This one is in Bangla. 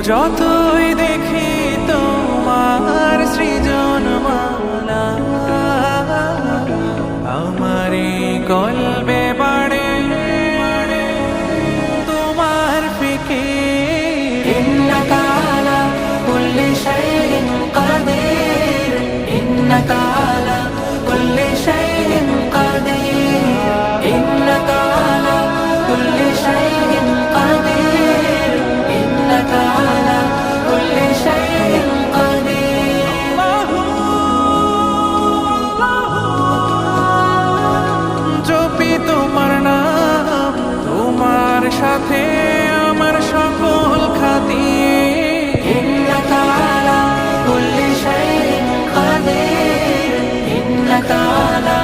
যতই দেখি তোমার সৃজনমালা, আমারি কলবে বাড়ে তোমার ফিকির। ইন্নাকা আলা কুল্লি শাইইন কাদির, ইন্নাকা আলা কুল্লি শাইইন কাদির, ইন্নাকা আলা কুল্লি শাইইন কাদির, ইন্নাকা আলা কুল্লি শাইইন কাদির। জপি তোমার নাম, তোমার সাথে আমার সকল খাতির। ইন্নাকা আলা কুল্লি শাইইন কাদির, ইন্নাকা আলা